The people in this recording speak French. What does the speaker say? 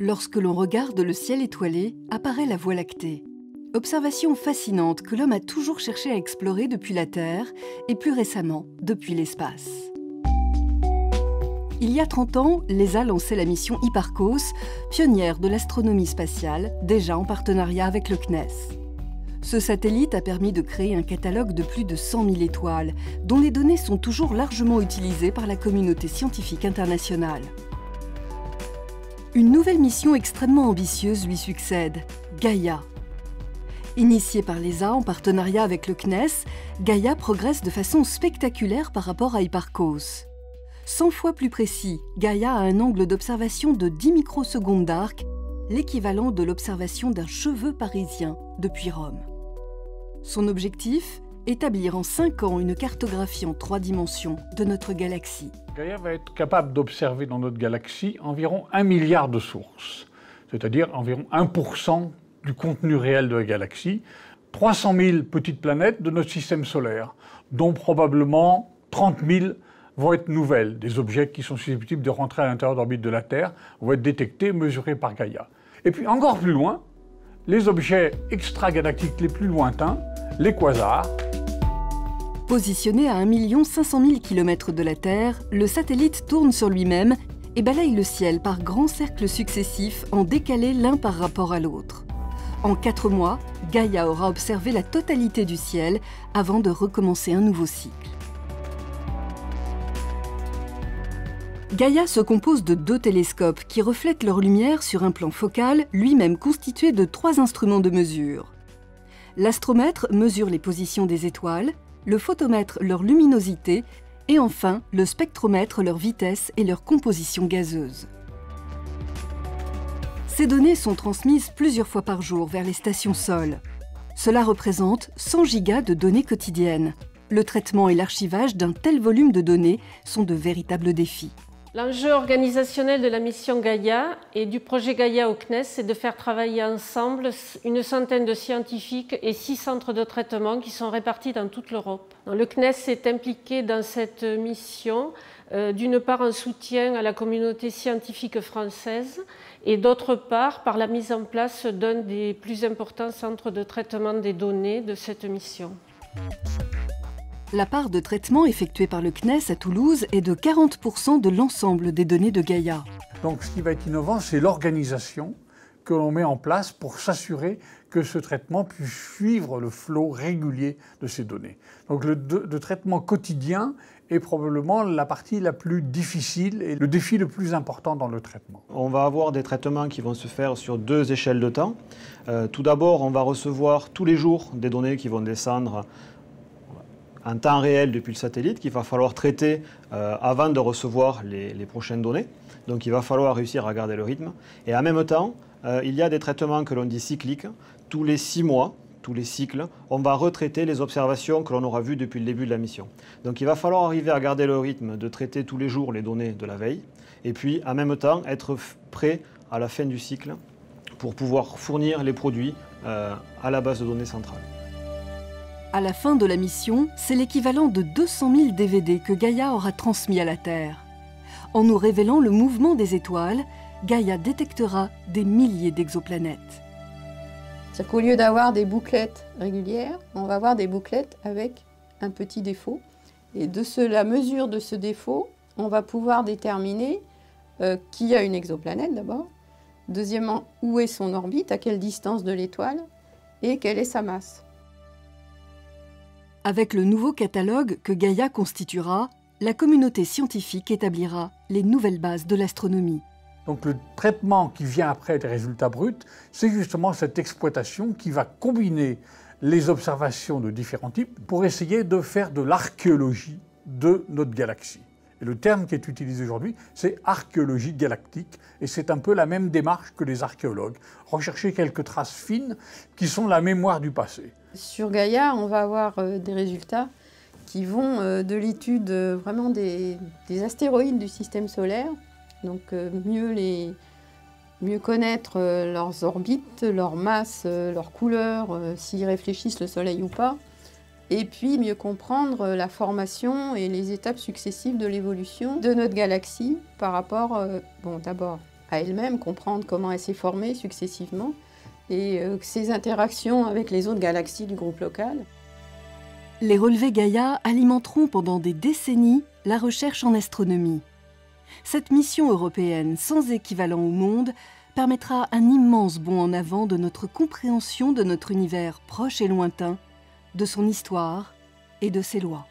Lorsque l'on regarde le ciel étoilé, apparaît la Voie lactée. Observation fascinante que l'homme a toujours cherché à explorer depuis la Terre et plus récemment depuis l'espace. Il y a 30 ans, l'ESA lançait la mission Hipparcos, pionnière de l'astronomie spatiale, déjà en partenariat avec le CNES. Ce satellite a permis de créer un catalogue de plus de 100 000 étoiles, dont les données sont toujours largement utilisées par la communauté scientifique internationale. Une nouvelle mission extrêmement ambitieuse lui succède, Gaïa. Initiée par l'ESA en partenariat avec le CNES, Gaïa progresse de façon spectaculaire par rapport à Hipparcos. 100 fois plus précis, Gaïa a un angle d'observation de 10 microsecondes d'arc, l'équivalent de l'observation d'un cheveu parisien depuis Rome. Son objectif ? Établir en 5 ans une cartographie en 3 dimensions de notre galaxie. Gaïa va être capable d'observer dans notre galaxie environ 1 milliard de sources, c'est-à-dire environ 1% du contenu réel de la galaxie, 300 000 petites planètes de notre système solaire, dont probablement 30 000 vont être nouvelles, des objets qui sont susceptibles de rentrer à l'intérieur d'orbite de la Terre, vont être détectés, mesurés par Gaïa. Et puis encore plus loin, les objets extragalactiques les plus lointains, les quasars. Positionné à 1 500 000 km de la Terre, le satellite tourne sur lui-même et balaye le ciel par grands cercles successifs en décalé l'un par rapport à l'autre. En 4 mois, Gaïa aura observé la totalité du ciel avant de recommencer un nouveau cycle. Gaïa se compose de 2 télescopes qui reflètent leur lumière sur un plan focal, lui-même constitué de 3 instruments de mesure. L'astromètre mesure les positions des étoiles, le photomètre leur luminosité et enfin le spectromètre leur vitesse et leur composition gazeuse. Ces données sont transmises plusieurs fois par jour vers les stations Sol. Cela représente 100 gigas de données quotidiennes. Le traitement et l'archivage d'un tel volume de données sont de véritables défis. L'enjeu organisationnel de la mission Gaïa et du projet Gaïa au CNES, c'est de faire travailler ensemble une centaine de scientifiques et 6 centres de traitement qui sont répartis dans toute l'Europe. Le CNES est impliqué dans cette mission, d'une part en soutien à la communauté scientifique française et d'autre part par la mise en place d'un des plus importants centres de traitement des données de cette mission. La part de traitement effectuée par le CNES à Toulouse est de 40% de l'ensemble des données de Gaïa. Donc ce qui va être innovant, c'est l'organisation que l'on met en place pour s'assurer que ce traitement puisse suivre le flot régulier de ces données. Donc le traitement quotidien est probablement la partie la plus difficile et le défi le plus important dans le traitement. On va avoir des traitements qui vont se faire sur 2 échelles de temps. Tout d'abord, on va recevoir tous les jours des données qui vont descendre en temps réel depuis le satellite qu'il va falloir traiter avant de recevoir les prochaines données. Donc il va falloir réussir à garder le rythme. Et en même temps, il y a des traitements que l'on dit cycliques. Tous les 6 mois, tous les cycles, on va retraiter les observations que l'on aura vues depuis le début de la mission. Donc il va falloir arriver à garder le rythme de traiter tous les jours les données de la veille et puis en même temps être prêt à la fin du cycle pour pouvoir fournir les produits à la base de données centrale. À la fin de la mission, c'est l'équivalent de 200 000 DVD que Gaïa aura transmis à la Terre. En nous révélant le mouvement des étoiles, Gaïa détectera des milliers d'exoplanètes. C'est-à-dire qu'au lieu d'avoir des bouclettes régulières, on va avoir des bouclettes avec un petit défaut. Et de la mesure de ce défaut, on va pouvoir déterminer qui a une exoplanète d'abord. Deuxièmement, où est son orbite, à quelle distance de l'étoile et quelle est sa masse. Avec le nouveau catalogue que Gaïa constituera, la communauté scientifique établira les nouvelles bases de l'astronomie. Donc le traitement qui vient après des résultats bruts, c'est justement cette exploitation qui va combiner les observations de différents types pour essayer de faire de l'archéologie de notre galaxie. Et le terme qui est utilisé aujourd'hui, c'est archéologie galactique, et c'est un peu la même démarche que les archéologues, rechercher quelques traces fines qui sont la mémoire du passé. Sur Gaïa, on va avoir des résultats qui vont de l'étude vraiment des astéroïdes du système solaire, donc mieux connaître leurs orbites, leur masse, leur couleur, s'ils réfléchissent le Soleil ou pas, et puis mieux comprendre la formation et les étapes successives de l'évolution de notre galaxie par rapport, d'abord à elle-même, comprendre comment elle s'est formée successivement et ses interactions avec les autres galaxies du groupe local. Les relevés Gaïa alimenteront pendant des décennies la recherche en astronomie. Cette mission européenne sans équivalent au monde permettra un immense bond en avant de notre compréhension de notre univers proche et lointain, de son histoire et de ses lois.